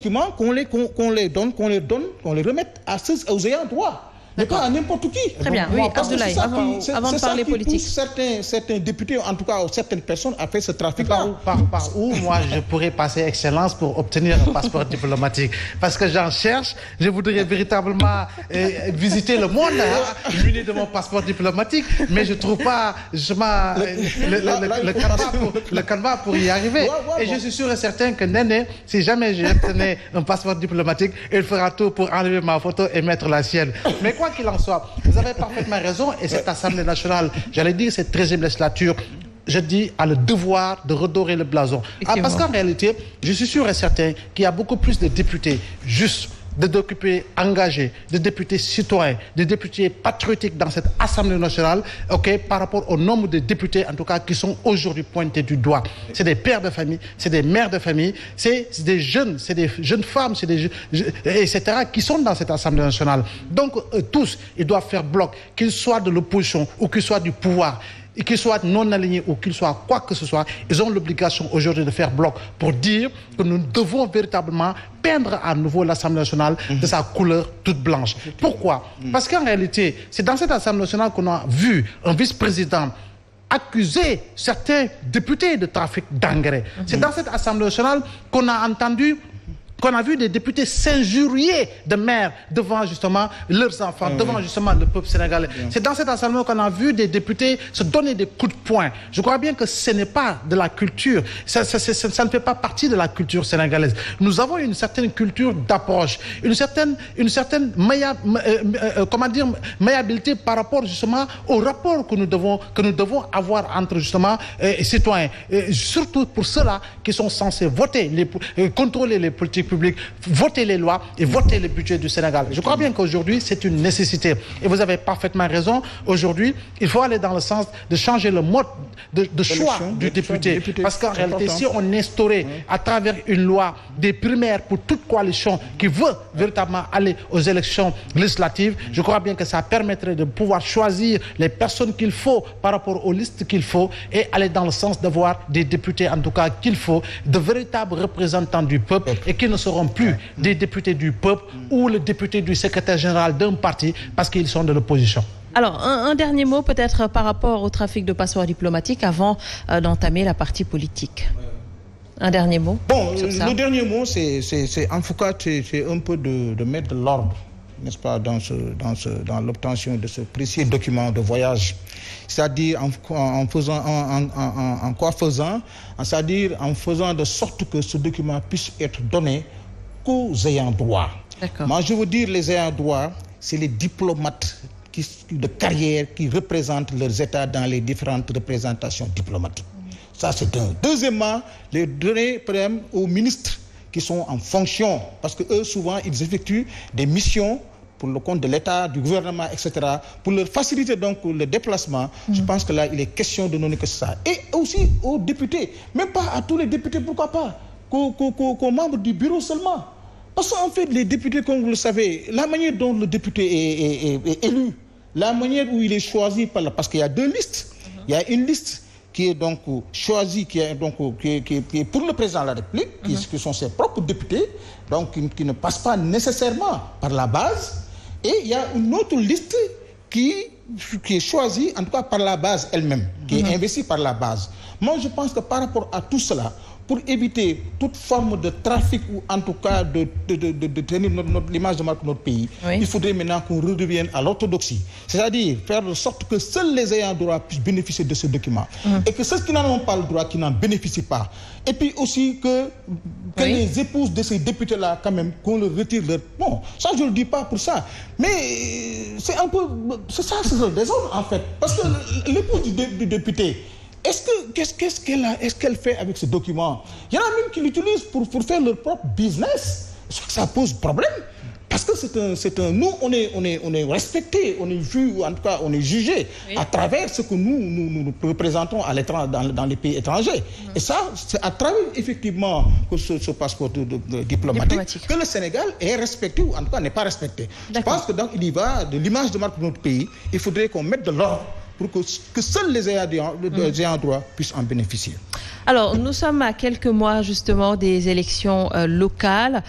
documents qu'on les remette aux ayants droit. Mais pas à n'importe qui. Très bien, oui, Abdoulaye, avant de parler politique. Certains députés, en tout cas certaines personnes, ont fait ce trafic-là. Par où, moi, je pourrais passer excellence pour obtenir un passeport diplomatique. Parce que j'en cherche, je voudrais véritablement visiter le monde, muni de mon passeport diplomatique, mais je ne trouve pas justement le canevas pour y arriver. Et je suis sûr et certain que Néné, si jamais j'obtenais un passeport diplomatique, il fera tout pour enlever ma photo et mettre la sienne. Mais quoi qu'il en soit, vous avez parfaitement raison, et cette Assemblée nationale, j'allais dire cette 13e législature, je dis, a le devoir de redorer le blason. Parce qu'en réalité, je suis sûr et certain qu'il y a beaucoup plus de députés justes, de députés engagés, de députés citoyens, de députés patriotiques dans cette Assemblée nationale, par rapport au nombre de députés, en tout cas, qui sont aujourd'hui pointés du doigt. C'est des pères de famille, c'est des mères de famille, c'est des jeunes femmes, c'est des etc., qui sont dans cette Assemblée nationale. Donc, tous, ils doivent faire bloc, qu'ils soient de l'opposition ou qu'ils soient du pouvoir, et qu'ils soient non alignés ou qu'ils soient quoi que ce soit, ils ont l'obligation aujourd'hui de faire bloc pour dire que nous devons véritablement peindre à nouveau l'Assemblée nationale de sa couleur toute blanche. Pourquoi? Parce qu'en réalité, c'est dans cette Assemblée nationale qu'on a vu un vice-président accuser certains députés de trafic d'engrais. C'est dans cette Assemblée nationale qu'on a vu des députés s'injurier de mères devant justement leurs enfants, devant justement le peuple sénégalais. C'est dans cette assemblée qu'on a vu des députés se donner des coups de poing. Je crois bien que ce n'est pas de la culture, ça ne fait pas partie de la culture sénégalaise. Nous avons une certaine culture d'approche, une certaine mayabilité par rapport justement au rapport que nous devons avoir entre justement citoyens. Surtout pour ceux-là qui sont censés voter, contrôler les politiques publiques, voter les lois et voter le budget du Sénégal. Je crois bien qu'aujourd'hui, c'est une nécessité. Et vous avez parfaitement raison. Aujourd'hui, il faut aller dans le sens de changer le mode de choix du député. Parce qu'en réalité, si on instaurait à travers une loi des primaires pour toute coalition qui veut véritablement aller aux élections législatives, je crois bien que ça permettrait de pouvoir choisir les personnes qu'il faut par rapport aux listes qu'il faut et aller dans le sens d'avoir des députés, en tout cas qu'il faut, de véritables représentants du peuple et qui ne seront plus des députés du peuple ou le député du secrétaire général d'un parti parce qu'ils sont de l'opposition. Alors, un dernier mot peut-être par rapport au trafic de passeports diplomatiques avant d'entamer la partie politique. Un dernier mot. Bon, le dernier mot, c'est en tout cas, c'est un peu de mettre de l'ordre, n'est-ce pas, dans l'obtention de ce précieux document de voyage. C'est-à-dire en faisant de sorte que ce document puisse être donné qu'aux ayants droit. Moi, je veux dire, les ayants droit, c'est les diplomates de carrière qui représentent leurs États dans les différentes représentations diplomatiques. Ça, c'est un. Deuxièmement, les donner, par exemple, aux ministres qui sont en fonction, parce que eux, souvent, ils effectuent des missions pour le compte de l'État, du gouvernement, etc., pour leur faciliter donc le déplacement. Je pense que là, il est question de donner que ça. Et aussi aux députés, même pas à tous les députés, pourquoi pas, qu'aux membres du bureau seulement. Parce qu'en fait, les députés, comme vous le savez, la manière dont le député est élu, la manière où il est choisi, parce qu'il y a deux listes. Il y a une liste qui est donc choisie, qui est pour le président de la République, qui sont ses propres députés, donc qui ne passent pas nécessairement par la base. Et il y a une autre liste qui est choisie, en tout cas par la base elle-même, qui est investie par la base. Moi, je pense que par rapport à tout cela, pour éviter toute forme de trafic ou en tout cas de tenir l'image de marque de notre pays, il faudrait maintenant qu'on redevienne à l'orthodoxie. C'est-à-dire faire de sorte que seuls les ayants droit puissent bénéficier de ce document. Et que ceux qui n'en ont pas le droit, qui n'en bénéficient pas. Et puis aussi que les épouses de ces députés-là, quand même, qu'on leur retire leur... Bon, ça je ne le dis pas pour ça. Mais c'est un peu... C'est ça, c'est le désordre en fait. Parce que l'épouse du député... Qu'est-ce qu'elle fait avec ce document? Il y en a même qui l'utilisent pour faire leur propre business. Ça pose problème. Parce que nous, on est respectés, on est vu, ou en tout cas, on est jugé à travers ce que nous représentons à l'étranger, dans les pays étrangers. Et ça, c'est à travers, effectivement, que ce passeport diplomatique que le Sénégal est respecté, ou en tout cas n'est pas respecté. Je pense que donc, il y va de l'image de marque de notre pays. Il faudrait qu'on mette de l'ordre pour que seuls les ayants droit puissent en bénéficier. Alors, nous sommes à quelques mois justement des élections locales.